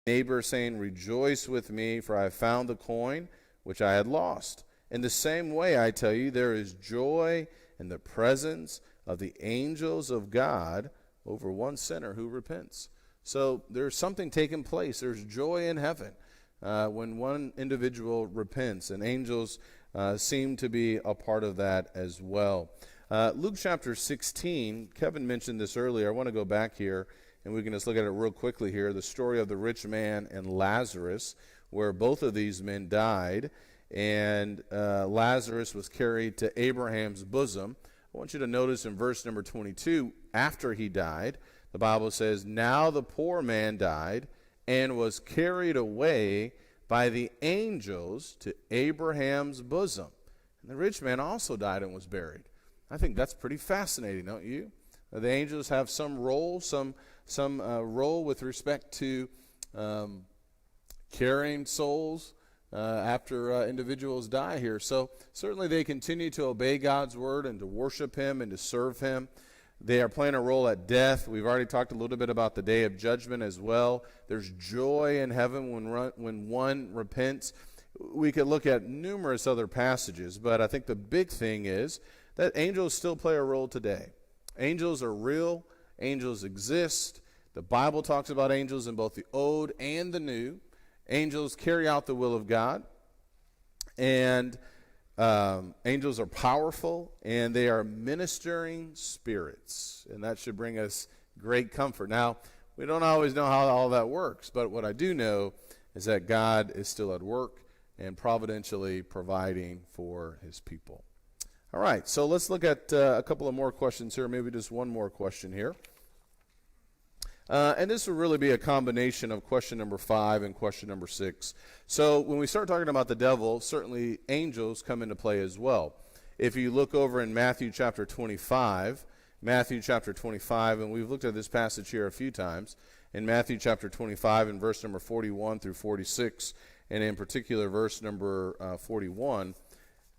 neighbor, saying, rejoice with me, for I have found the coin which I had lost. In the same way, I tell you, there is joy in the presence of the angels of God over one sinner who repents. So there's something taking place. There's joy in heaven when one individual repents, and angels seem to be a part of that as well. Luke chapter 16, Kevin mentioned this earlier. I want to go back here, and we can just look at it real quickly here. The story of the rich man and Lazarus, where both of these men died, and Lazarus was carried to Abraham's bosom. I want you to notice in verse number 22, after he died, the Bible says, now the poor man died and was carried away by the angels to Abraham's bosom. And the rich man also died and was buried. I think that's pretty fascinating, don't you? The angels have some role, some role with respect to carrying souls after individuals die here. So certainly they continue to obey God's word and to worship him and to serve him. They are playing a role at death. We've already talked a little bit about the day of judgment as well. There's joy in heaven when one repents. We could look at numerous other passages, but I think the big thing is that angels still play a role today. Angels are real. Angels exist. The Bible talks about angels in both the Old and the New. Angels carry out the will of God. And angels are powerful, and they are ministering spirits. And that should bring us great comfort. Now, we don't always know how all that works, but what I do know is that God is still at work and providentially providing for his people. All right, so let's look at a couple of more questions here, maybe just one more question here. And this will really be a combination of question number 5 and question number 6. So when we start talking about the devil, certainly angels come into play as well. If you look over in Matthew chapter 25, and we've looked at this passage here a few times, in Matthew chapter 25 and verse number 41 through 46, and in particular verse number 41,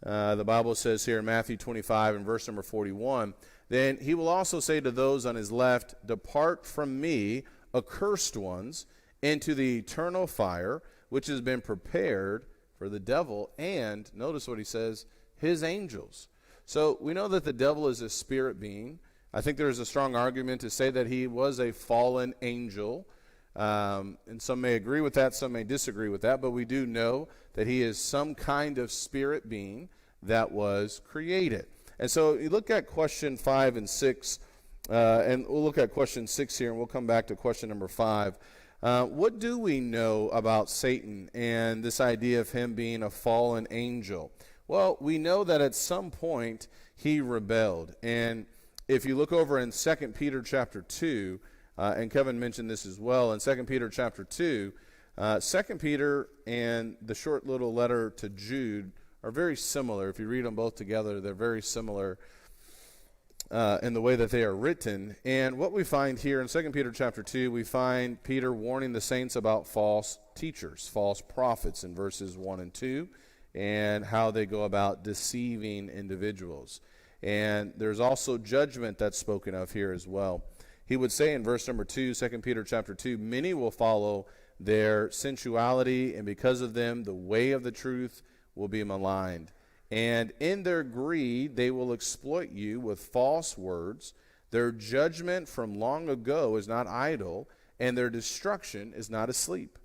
the Bible says here in Matthew 25 and verse number 41, then he will also say to those on his left, depart from me, accursed ones, into the eternal fire, which has been prepared for the devil and, notice what he says, his angels. So we know that the devil is a spirit being. I think there is a strong argument to say that he was a fallen angel. And some may agree with that, some may disagree with that, but we do know that he is some kind of spirit being that was created. And so you look at question 5 and 6, and we'll look at question 6 here, and we'll come back to question number 5. What do we know about Satan and this idea of him being a fallen angel? Well, we know that at some point he rebelled. And if you look over in 2 Peter chapter 2, and Kevin mentioned this as well, in 2 Peter chapter 2, 2 Peter and the short little letter to Jude are very similar. If you read them both together, they're very similar in the way that they are written. And what we find here in 2 Peter chapter 2, we find Peter warning the saints about false teachers, false prophets in verses 1 and 2, and how they go about deceiving individuals. And there's also judgment that's spoken of here as well. He would say in verse number 2, 2 Peter chapter 2, many will follow their sensuality, and because of them the way of the truth will be maligned. And in their greed they will exploit you with false words. Their judgment from long ago is not idle, and their destruction is not asleep.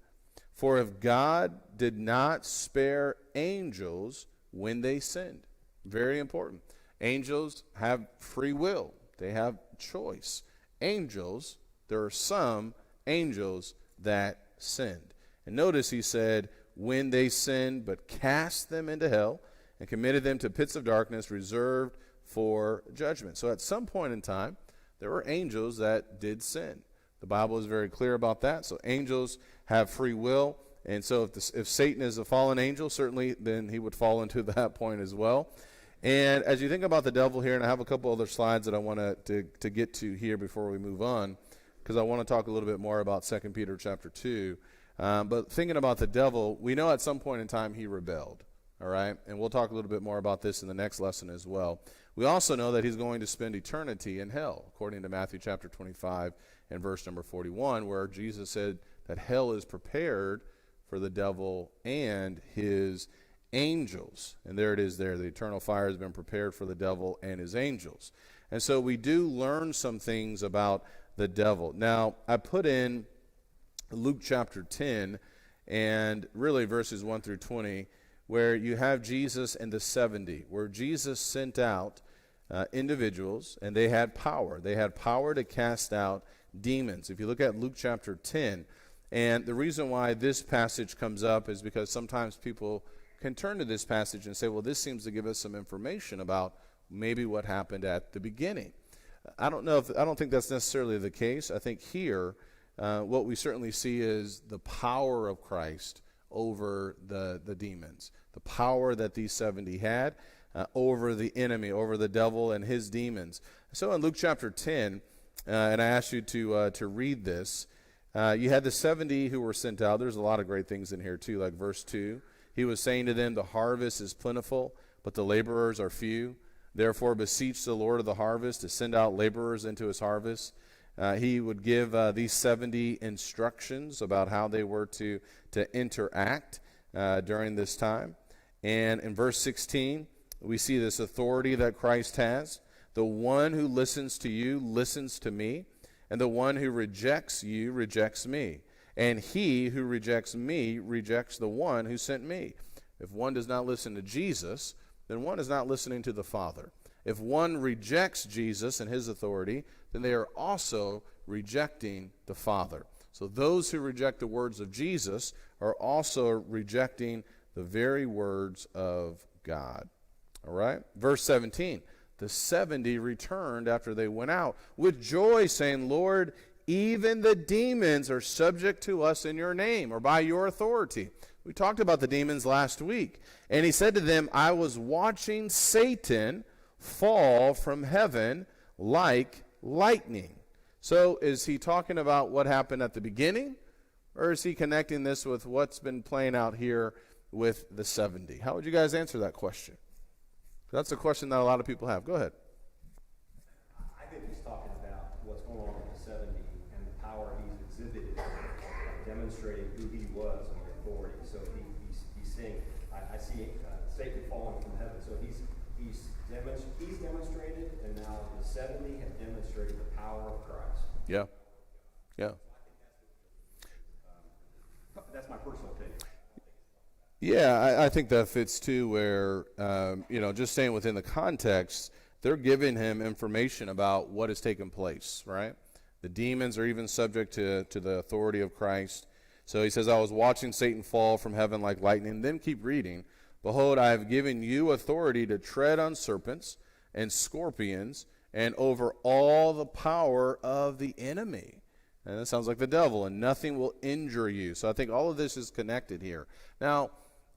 For if God did not spare angels when they sinned, very important. Angels have free will. They have choice. Angels, there are some angels that sinned. And notice he said, when they sinned, but cast them into hell and committed them to pits of darkness reserved for judgment. So at some point in time, there were angels that did sin. The Bible is very clear about that. So angels have free will. And so if Satan is a fallen angel, certainly then he would fall into that point as well. And as you think about the devil here, and I have a couple other slides that I want to get to here before we move on, because I want to talk a little bit more about 2 Peter chapter 2. But thinking about the devil, we know at some point in time he rebelled, all right? And we'll talk a little bit more about this in the next lesson as well. We also know that he's going to spend eternity in hell, according to Matthew chapter 25 and verse number 41, where Jesus said that hell is prepared for the devil and his angels. And there it is there. The eternal fire has been prepared for the devil and his angels. And so we do learn some things about the devil. Now, I put in Luke chapter 10 and really verses 1 through 20, where you have Jesus and the 70, where Jesus sent out individuals, and they had power. They had power to cast out demons. If you look at Luke chapter 10, and the reason why this passage comes up is because sometimes people can turn to this passage and say, well, this seems to give us some information about maybe what happened at the beginning. I don't think that's necessarily the case. I think here what we certainly see is the power of Christ over the demons, the power that these 70 had over the enemy, over the devil and his demons. So in Luke chapter 10, and I asked you to read this, you had the 70 who were sent out. There's a lot of great things in here too, like verse 2. He was saying to them, the harvest is plentiful, but the laborers are few. Therefore beseech the Lord of the harvest to send out laborers into his harvest. He would give these 70 instructions about how they were to interact during this time. And in verse 16, we see this authority that Christ has. The one who listens to you listens to me, and the one who rejects you rejects me. And he who rejects me rejects the one who sent me. If one does not listen to Jesus, then one is not listening to the Father. If one rejects Jesus and his authority, then they are also rejecting the Father. So those who reject the words of Jesus are also rejecting the very words of God. All right? Verse 17, the 70 returned after they went out with joy, saying, Lord, even the demons are subject to us in your name, or by your authority. We talked about the demons last week. And he said to them, I was watching Satan fall from heaven like lightning. So is he talking about what happened at the beginning, or is he connecting this with what's been playing out here with the 70? How would you guys answer that question? That's a question that a lot of people have. Go ahead. I think he's talking about what's going on with the 70 and the power he's exhibited, demonstrating who he was and the authority. So he's saying, I see Satan falling from heaven. So he's demonstrated, and now the 70 have demonstrated the power of Christ. Yeah. Yeah. That's my personal take. Yeah, I think that fits too, where, just staying within the context, they're giving him information about what has taken place, right? The demons are even subject to the authority of Christ. So he says, I was watching Satan fall from heaven like lightning. Then keep reading. Behold, I have given you authority to tread on serpents and scorpions and over all the power of the enemy. And that sounds like the devil, and nothing will injure you. So I think all of this is connected here. Now,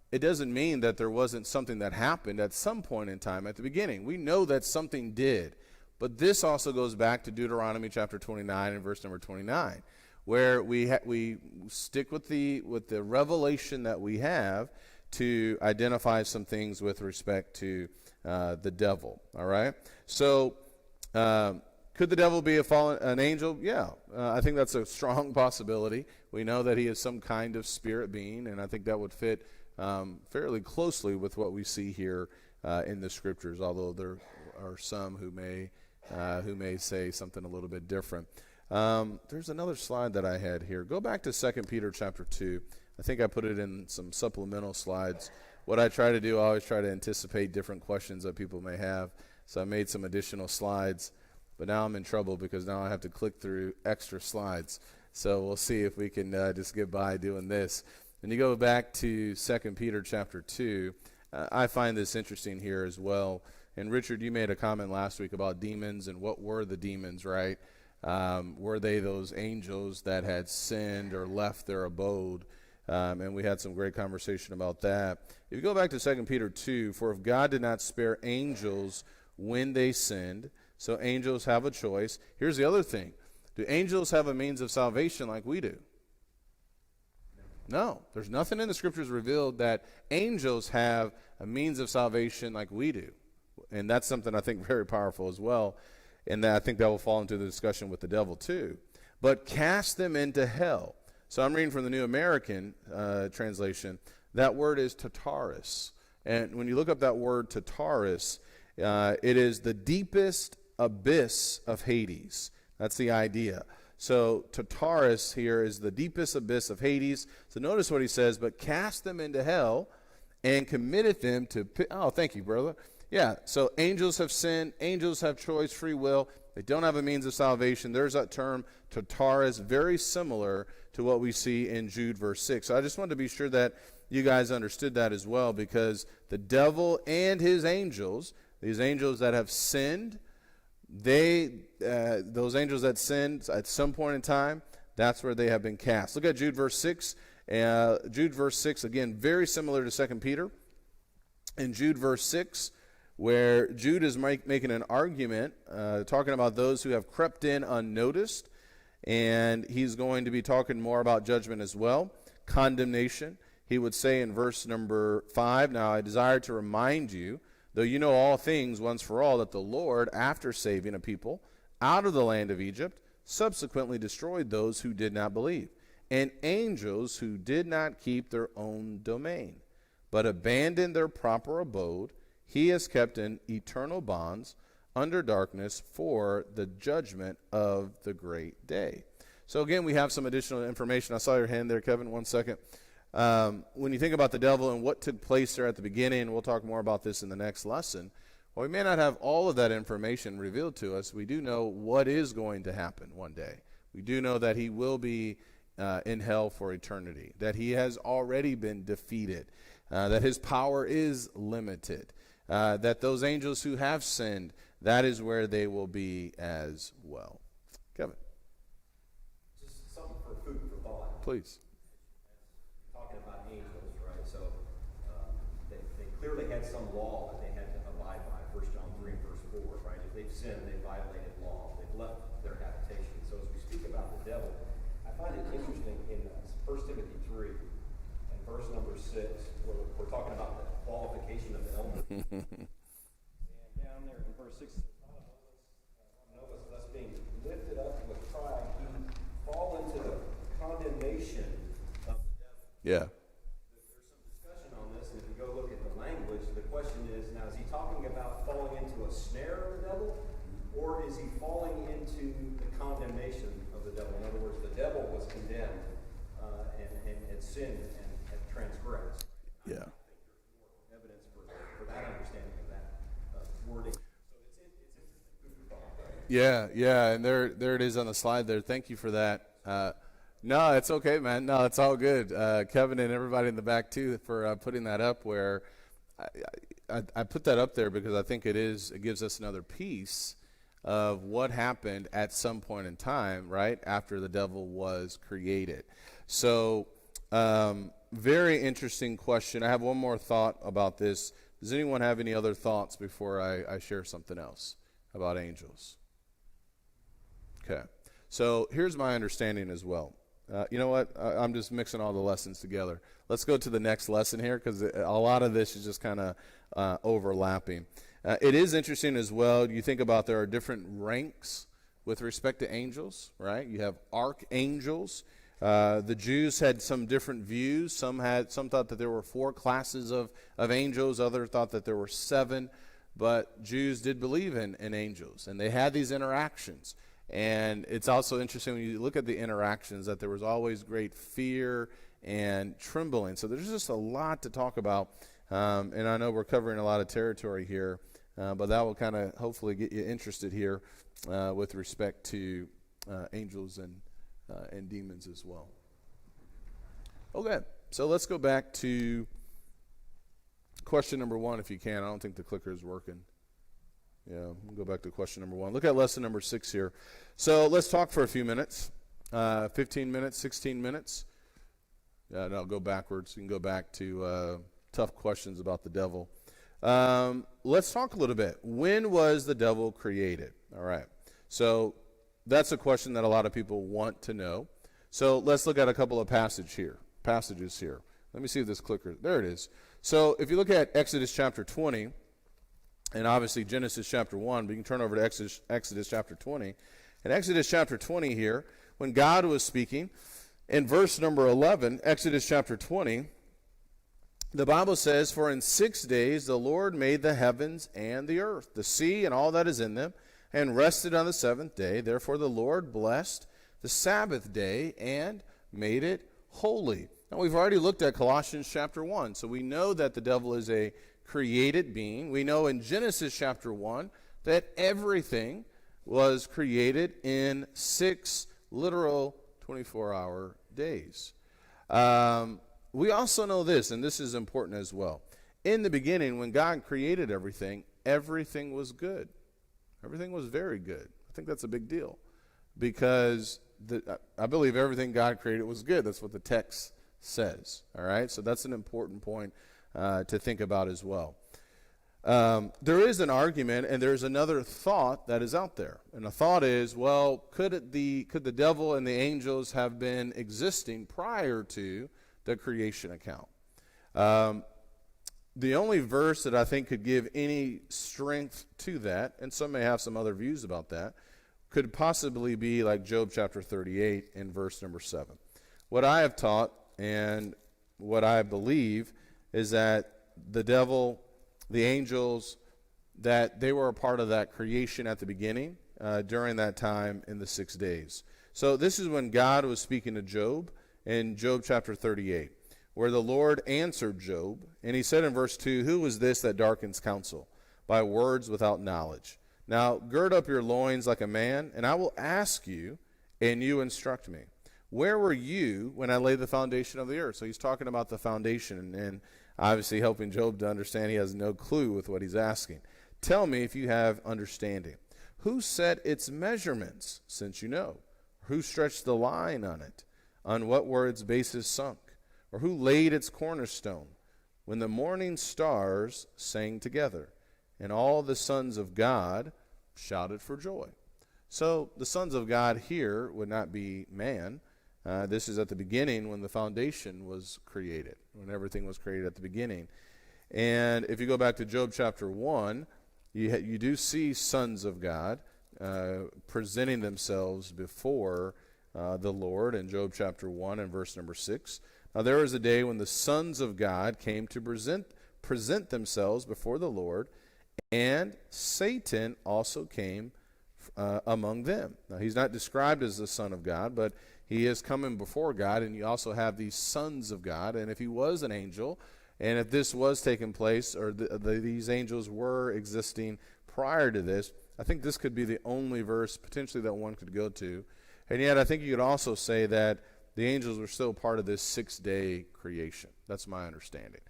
it doesn't mean that there wasn't something that happened at some point in time at the beginning. We know that something did. But this also goes back to Deuteronomy chapter 29 and verse number 29, where we stick with the revelation that we have to identify some things with respect to the devil. All right? So could the devil be an angel? Yeah, I think that's a strong possibility. We know that he is some kind of spirit being, and I think that would fit fairly closely with what we see here in the scriptures, although there are some who may say something a little bit different. There's another slide that I had here. Go back to 2 Peter chapter 2. I think I put it in some supplemental slides. What I try to do, I always try to anticipate different questions that people may have. So I made some additional slides, but now I'm in trouble because now I have to click through extra slides. So we'll see if we can just get by doing this. When you go back to 2 Peter chapter 2, I find this interesting here as well. And Richard, you made a comment last week about demons and what were the demons, right? Were they those angels that had sinned or left their abode? And we had some great conversation about that. If you go back to 2 Peter 2, for if God did not spare angels when they sinned, so angels have a choice. Here's the other thing. Do angels have a means of salvation like we do? No. There's nothing in the scriptures revealed that angels have a means of salvation like we do. And that's something I think very powerful as well. And that I think that will fall into the discussion with the devil too. But cast them into hell. So I'm reading from the New American translation. That word is Tartarus. And when you look up that word Tartarus, it is the deepest abyss of Hades. That's the idea. So Tartarus here is the deepest abyss of Hades. So notice what he says, but cast them into hell and committed them to... Oh, thank you, brother. Yeah, so angels have sinned. Angels have choice, free will. They don't have a means of salvation. There's that term, Tartarus, very similar to what we see in Jude verse 6. So I just wanted to be sure that you guys understood that as well, because the devil and his angels, these angels that have sinned, those angels that sinned at some point in time, that's where they have been cast. Look at Jude verse 6. Jude verse 6, again, very similar to 2 Peter. In Jude verse 6, where Jude is making an argument, talking about those who have crept in unnoticed, and he's going to be talking more about judgment as well, condemnation. He would say in verse number 5, now I desire to remind you, though you know all things once for all, that the Lord, after saving a people out of the land of Egypt, subsequently destroyed those who did not believe, and angels who did not keep their own domain, but abandoned their proper abode, he has kept in eternal bonds under darkness for the judgment of the great day. So again, we have some additional information. I saw your hand there, Kevin, 1 second. When you think about the devil and what took place there at the beginning, and we'll talk more about this in the next lesson, while we may not have all of that information revealed to us, we do know what is going to happen one day. We do know that he will be in hell for eternity, that he has already been defeated, that his power is limited, that those angels who have sinned, that is where they will be as well. Kevin. Just something for food for thought. Please. Talking about angels, right? So they clearly had some law that they had to abide by. 1 John 3 and verse 4, right? If they've sinned, they violated law. They've left their habitation. So as we speak about the devil, I find it interesting in 1 Timothy 3 and verse number 6, where we're talking about the qualification of the elder. And down there in verse 6, none of us thus being lifted up with pride, he fall into the condemnation of the devil. Yeah. There's some discussion on this, and if you go look at the language, the question is, now is he talking about falling into a snare of the devil, or is he falling into the condemnation of the devil? In other words, the devil was condemned and sinned and transgressed. Yeah. I think there's more evidence for that understanding of that wording. So it's interesting food for thought, right? Yeah, and there it is on the slide there. Thank you for that. No, it's okay, man. No, it's all good. Kevin and everybody in the back too for putting that up. Where I put that up there because I think it gives us another piece of what happened at some point in time, right after the devil was created. So, very interesting question. I have one more thought about this. Does anyone have any other thoughts before I share something else about angels? Okay. So here's my understanding as well. You know what? I'm just mixing all the lessons together. Let's go to the next lesson here because a lot of this is just kind of overlapping. It is interesting as well. You think about there are different ranks with respect to angels, right? You have archangels. The Jews had some different views. Some thought that there were 4 classes of angels. Others thought that there were 7. But Jews did believe in angels, and they had these interactions. And it's also interesting when you look at the interactions that there was always great fear and trembling. So there's just a lot to talk about. And I know we're covering a lot of territory here, but that will kind of hopefully get you interested here with respect to angels and demons as well. Okay, so let's go back to question number 1 if you can. I don't think the clicker is working. Yeah, we'll go back to question number 1. Look at lesson number 6 here. So let's talk for a few minutes, 15 minutes, 16 minutes. No, go backwards. You can go back to tough questions about the devil. Let's talk a little bit. When was the devil created? All right. So that's a question that a lot of people want to know. So let's look at a couple of passages here. Let me see if this clicker, there it is. So if you look at Exodus chapter 20, and obviously Genesis chapter 1, but you can turn over to Exodus chapter 20. In Exodus chapter 20 here, when God was speaking, In verse number 11, Exodus chapter 20, the Bible says, "For in 6 days the Lord made the heavens and the earth, the sea and all that is in them, and rested on the seventh day. Therefore the Lord blessed the Sabbath day and made it holy." Now we've already looked at Colossians chapter 1, so we know that the devil is a created being. We know in Genesis chapter 1 that everything was created in 6 literal 24-hour days. We also know this, and this is important as well. In the beginning, when God created everything, everything was good. Everything was very good. I think that's a big deal because I believe everything God created was good. That's what the text says. All right, so that's an important point to think about as well. There is an argument, and there's another thought that is out there, and the thought is, well, could the devil and the angels have been existing prior to the creation account? The only verse that I think could give any strength to that, and some may have some other views about that, could possibly be like Job chapter 38 in verse number 7. What I have taught and what I believe is that the devil, the angels, that they were a part of that creation at the beginning during that time in the 6 days. So this is when God was speaking to Job in Job chapter 38, where the Lord answered Job, and he said in verse 2, "Who is this that darkens counsel by words without knowledge? Now gird up your loins like a man, and I will ask you, and you instruct me. Where were you when I laid the foundation of the earth?" So he's talking about the foundation, and obviously helping Job to understand he has no clue with what he's asking. "Tell me if you have understanding. Who set its measurements, since you know? Who stretched the line on it? On what were its bases sunk? Or who laid its cornerstone? When the morning stars sang together, and all the sons of God shouted for joy." So the sons of God here would not be man. This is at the beginning when the foundation was created, when everything was created at the beginning. And if you go back to Job chapter 1, you do see sons of God presenting themselves before the Lord in Job chapter 1 and verse number 6. Now there was a day when the sons of God came to present themselves before the Lord, and Satan also came among them. Now he's not described as the son of God, but he is coming before God, and you also have these sons of God. And if he was an angel, and if this was taking place, or these angels were existing prior to this, I think this could be the only verse potentially that one could go to. And yet I think you could also say that the angels were still part of this 6-day creation. That's my understanding.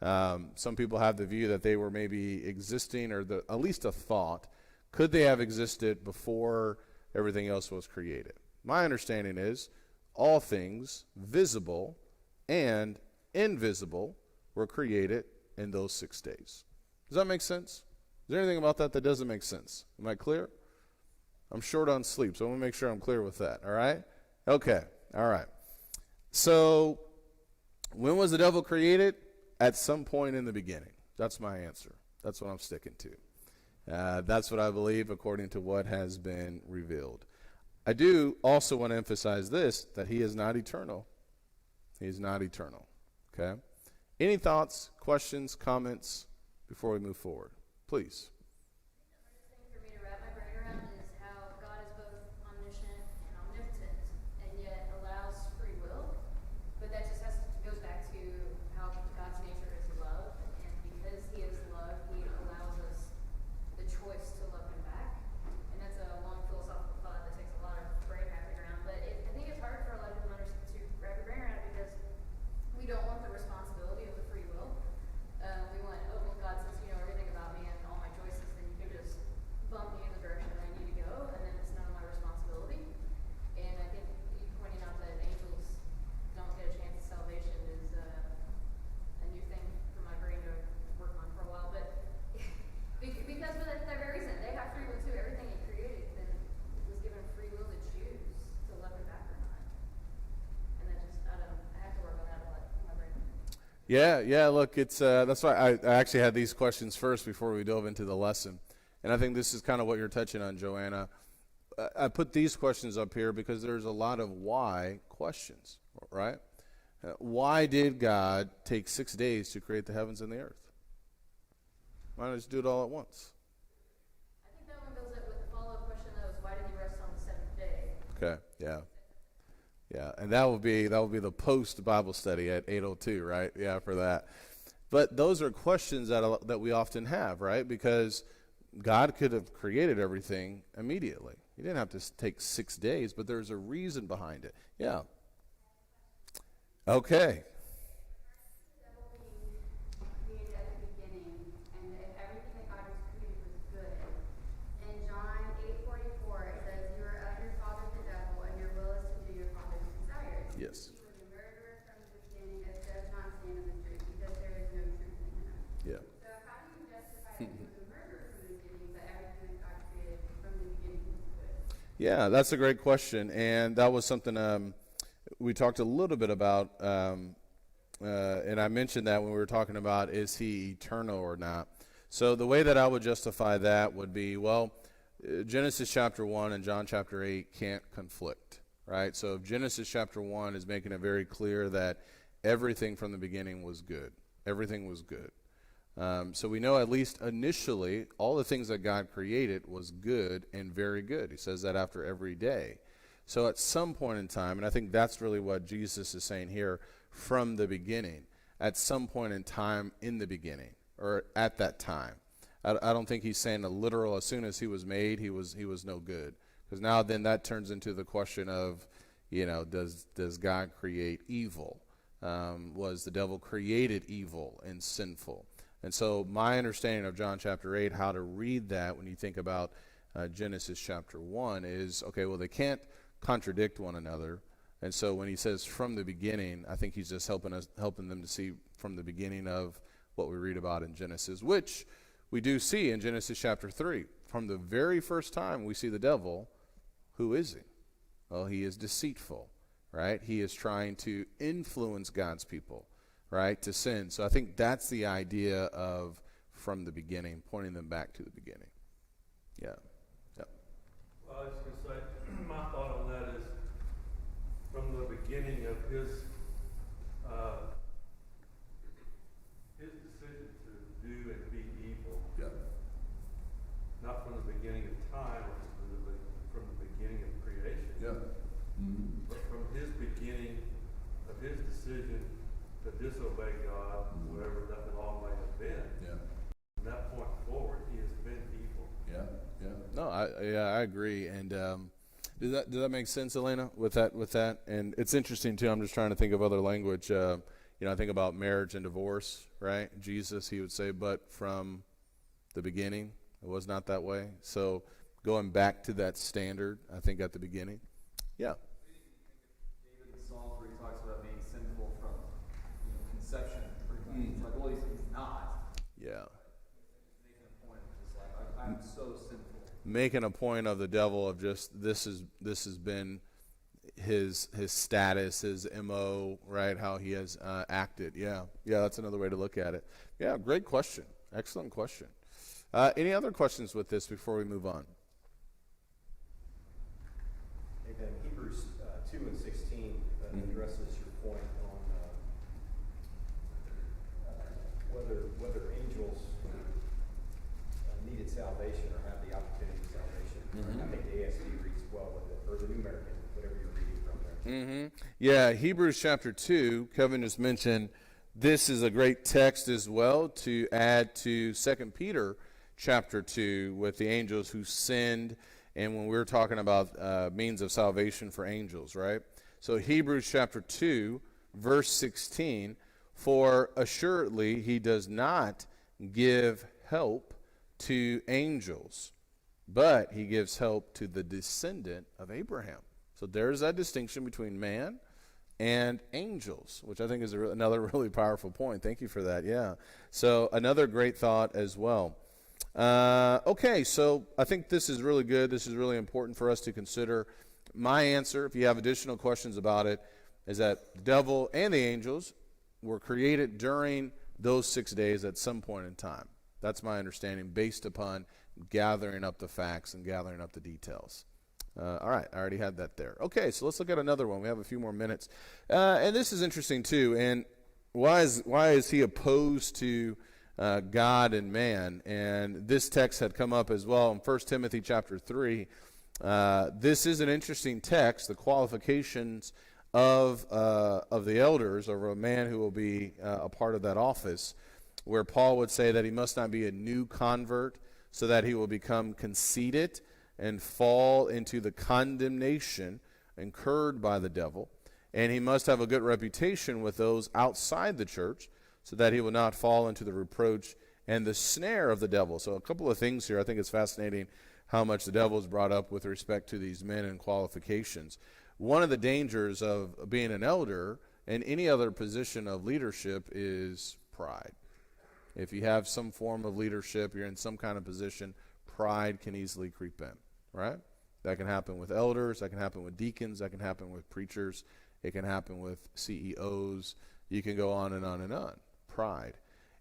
Some people have the view that they were maybe existing, or at least a thought. Could they have existed before everything else was created? My understanding is all things, visible and invisible, were created in those 6 days. Does that make sense? Is there anything about that that doesn't make sense? Am I clear? I'm short on sleep, so I want to make sure I'm clear with that. All right? Okay. All right. So when was the devil created? At some point in the beginning. That's my answer. That's what I'm sticking to. That's what I believe according to what has been revealed. I do also want to emphasize this, that he is not eternal. He is not eternal. Okay? Any thoughts, questions, comments before we move forward? Please. The thing for me to wrap my brain around is how God is both omniscient and omnipotent, and yet allows free will. But that just goes back to how God's nature is love, and because he is love, he allows us the choice to love him back. And that's a long philosophical thought that takes a lot of brain wrapping around. But I think it's hard for a lot of people to wrap their brain around it because we don't want the responsibility of the free will. We want, oh, well, God says, you know everything about me and all my choices, then you can just bump me in the direction that I need to go, and then it's none of my responsibility. And I think you pointing out that angels don't get a chance at salvation is a new thing for my brain to work on for a while. But because for that very reason, they have free will too. Everything he created then was given free will to choose to love him back or not. And that just, I don't know, I have to work on that a lot in my brain. Yeah. Look, it's that's why I actually had these questions first before we dove into the lesson, and I think this is kind of what you're touching on, Joanna. I put these questions up here because there's a lot of why questions, right? Why did God take 6 days to create the heavens and the earth? Why not just do it all at once? I think that one goes up with the follow-up question, though, is why did he rest on the seventh day? Okay, yeah, and that will be the post Bible study at 8:02, right? Yeah, for that. But those are questions that we often have, right? Because God could have created everything immediately. He didn't have to take 6 days, but there's a reason behind it. Yeah. Okay. Created at the beginning, and if everything that God was created was good. In John 8:44, it says, "You are of your father the devil, and your will is to do your father's desires." Yes. He was a murderer from the beginning, and does not stand in the truth, because there is no truth in him. Yeah. So how do you justify that he was a murderer from the beginning, but everything that God created from the beginning was good? Yeah, that's a great question, and that was something we talked a little bit about, and I mentioned that when we were talking about is he eternal or not. So the way that I would justify that would be, well, Genesis chapter 1 and John chapter 8 can't conflict, right? So if Genesis chapter 1 is making it very clear that everything from the beginning was good. Everything was good. So we know at least initially all the things that God created was good and very good. He says that after every day. So at some point in time, and I think that's really what Jesus is saying here, from the beginning, at some point in time in the beginning, or at that time. I don't think he's saying a literal, as soon as he was made, he was no good. Because now then that turns into the question of, does God create evil? Was the devil created evil and sinful? And so my understanding of John chapter 8, how to read that when you think about Genesis chapter 1 is, okay, well, they can't contradict one another. And so when he says from the beginning, I think he's just helping them to see from the beginning of what we read about in Genesis, which we do see in Genesis chapter 3. From the very first time we see the devil, who is he? Well, he is deceitful, right? He is trying to influence God's people, right, to sin. So I think that's the idea of from the beginning, pointing them back to the beginning. Yeah. Well, I was going to say, my thought on that is from the beginning of his decision to do and be evil. Yeah. Not from the beginning of time, or from the beginning of creation. Yeah. Mm-hmm. But from his beginning of his decision to disobey God, whatever that law might have been. Yeah. From that point forward, he has been evil. Yeah. No, I agree. And does that make sense, Elena? With that, and it's interesting too. I'm just trying to think of other language. I think about marriage and divorce, right? Jesus, he would say, but from the beginning, it was not that way. So going back to that standard, I think at the beginning, yeah. David in Psalms where he talks about being sinful from conception, pretty much. It's like, well, he's not. Yeah. He's making a point of just like, I'm so sinful. Making a point of the devil of just this has been his status, his MO, right? How he has acted. Yeah, that's another way to look at it. Yeah, great question. Excellent question. Any other questions with this before we move on? Amen. Hebrews 2 and 16 addresses your point on whether angels needed salvation or have the opportunity of salvation. I think the ASV reads well with it, or the New American, whatever you're reading from there. Yeah, Hebrews chapter 2, Kevin just mentioned, this is a great text as well to add to 2 Peter chapter 2 with the angels who sinned, and when we were talking about means of salvation for angels, right? So Hebrews chapter 2, verse 16, for assuredly he does not give help to angels, but he gives help to the descendant of Abraham. So there's that distinction between man and angels, which I think is another really powerful point. Thank you for that. Yeah. So another great thought as well. Okay, so I think this is really good. This is really important for us to consider. My answer, if you have additional questions about it, is that the devil and the angels were created during those 6 days at some point in time. That's my understanding based upon gathering up the facts and gathering up the details. All right, I already had that there. Okay, so let's look at another one. We have a few more minutes. And this is interesting too. And why is he opposed to God and man? And this text had come up as well in 1 Timothy chapter 3. This is an interesting text, the qualifications of the elders, or a man who will be a part of that office, where Paul would say that he must not be a new convert, so that he will become conceited and fall into the condemnation incurred by the devil. And he must have a good reputation with those outside the church, so that he will not fall into the reproach and the snare of the devil. So a couple of things here. I think it's fascinating how much the devil is brought up with respect to these men and qualifications. One of the dangers of being an elder and any other position of leadership is pride. If you have some form of leadership, you're in some kind of position, pride can easily creep in, right? That can happen with elders, that can happen with deacons, that can happen with preachers, it can happen with CEOs. You can go on and on and on. Pride.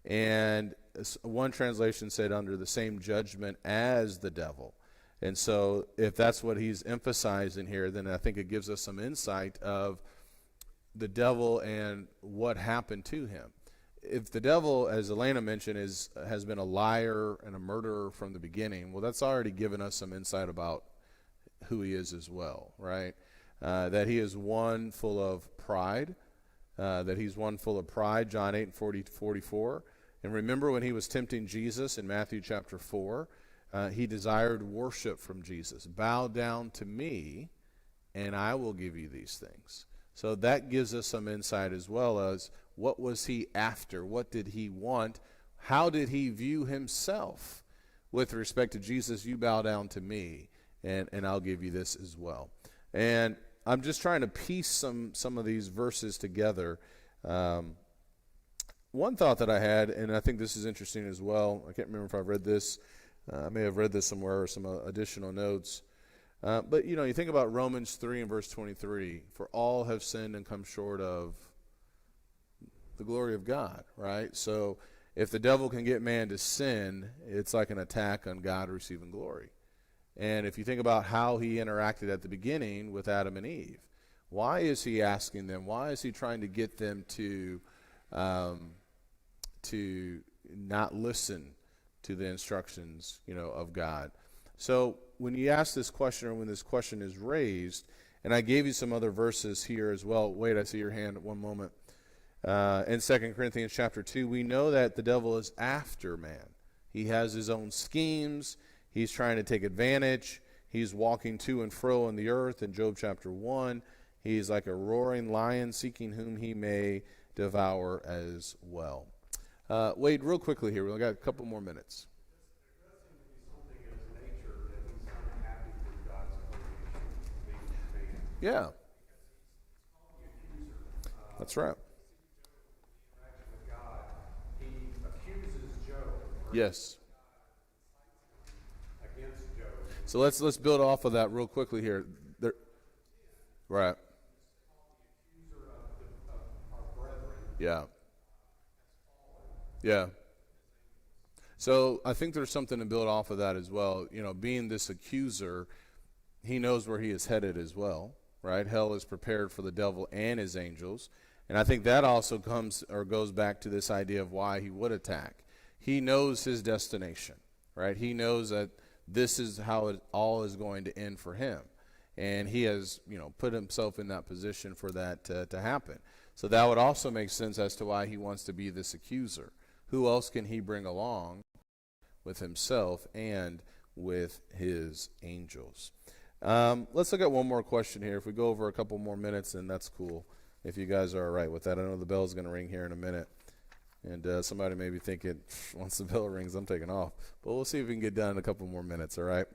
And one translation said under the same judgment as the devil. And so if that's what he's emphasizing here, then I think it gives us some insight of the devil and what happened to him. If the devil, as Elena mentioned, has been a liar and a murderer from the beginning, well, that's already given us some insight about who he is as well, right? That he is one full of pride, John 8:40-44. And remember when he was tempting Jesus in Matthew chapter 4, he desired worship from Jesus. Bow down to me, and I will give you these things. So that gives us some insight as well as what was he after? What did he want? How did he view himself with respect to Jesus? You bow down to me, and I'll give you this as well. And I'm just trying to piece some of these verses together. One thought that I had, and I think this is interesting as well, I can't remember if I've read this. I may have read this somewhere or some additional notes. But, you think about Romans 3 and verse 23. For all have sinned and come short of the glory of God, right? So if the devil can get man to sin, it's like an attack on God receiving glory. And if you think about how he interacted at the beginning with Adam and Eve, why is he asking them? Why is he trying to get them to not listen to the instructions, of God? So when you ask this question, or when this question is raised, and I gave you some other verses here as well. Wait, I see your hand at one moment. In 2 Corinthians chapter 2, we know that the devil is after man. He has his own schemes. He's trying to take advantage. He's walking to and fro in the earth. In Job chapter 1, he's like a roaring lion seeking whom he may devour as well. Wade, real quickly here. We've got a couple more minutes. There does seem to be something in his nature that he's unhappy with God's creation, being man. Yeah. That's right. Interaction with God, he accuses Job. Yes. Against Job. So let's build off of that real quickly here. Right. Accuser of our brethren. Yeah. Yeah. So I think there's something to build off of that as well. Being this accuser, he knows where he is headed as well, right? Hell is prepared for the devil and his angels. And I think that also goes back to this idea of why he would attack. He knows his destination, right? He knows that this is how it all is going to end for him. And he has, put himself in that position for that to happen. So that would also make sense as to why he wants to be this accuser. Who else can he bring along with himself and with his angels? Let's look at one more question here. If we go over a couple more minutes, then that's cool. If you guys are all right with that. I know the bell's going to ring here in a minute. And somebody may be thinking, once the bell rings, I'm taking off. But we'll see if we can get done in a couple more minutes, all right?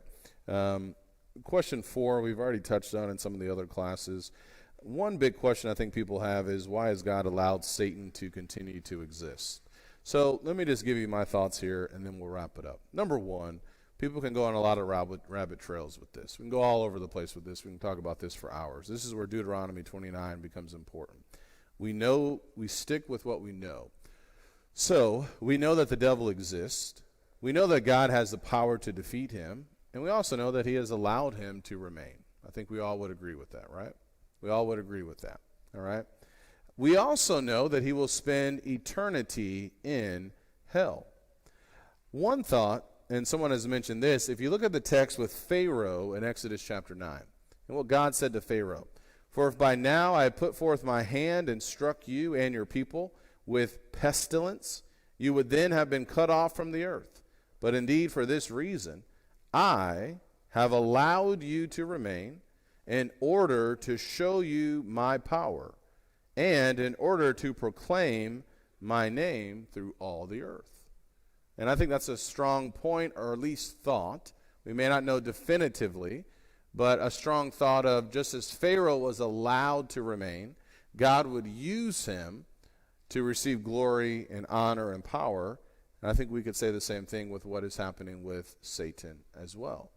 Question 4, we've already touched on in some of the other classes. One big question I think people have is, why has God allowed Satan to continue to exist? So let me just give you my thoughts here, and then we'll wrap it up. Number one, people can go on a lot of rabbit trails with this. We can go all over the place with this. We can talk about this for hours. This is where Deuteronomy 29 becomes important. We stick with what we know. So we know that the devil exists. We know that God has the power to defeat him. And we also know that he has allowed him to remain, I think we all would agree with that, right? We all would agree with that, all right? We also know that he will spend eternity in hell. One thought, and someone has mentioned this, if you look at the text with Pharaoh in Exodus chapter 9, and what God said to Pharaoh, "For if by now I have put forth my hand and struck you and your people with pestilence, you would then have been cut off from the earth. But indeed for this reason, I have allowed you to remain in order to show you my power and in order to proclaim my name through all the earth." And I think that's a strong point, or at least thought. We may not know definitively, but a strong thought of just as Pharaoh was allowed to remain, God would use him to receive glory and honor and power. And I think we could say the same thing with what is happening with Satan as well.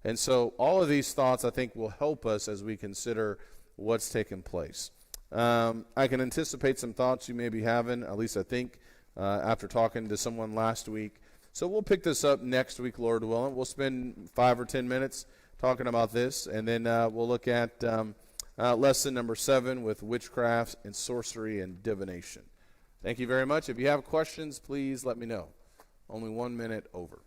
And so all of these thoughts, I think, will help us as we consider what's taken place. I can anticipate some thoughts you may be having, at least I think, after talking to someone last week. So we'll pick this up next week, Lord willing. We'll spend 5 or 10 minutes talking about this, and then we'll look at lesson number 7 with witchcraft and sorcery and divination. Thank you very much. If you have questions, please let me know. Only 1 minute over.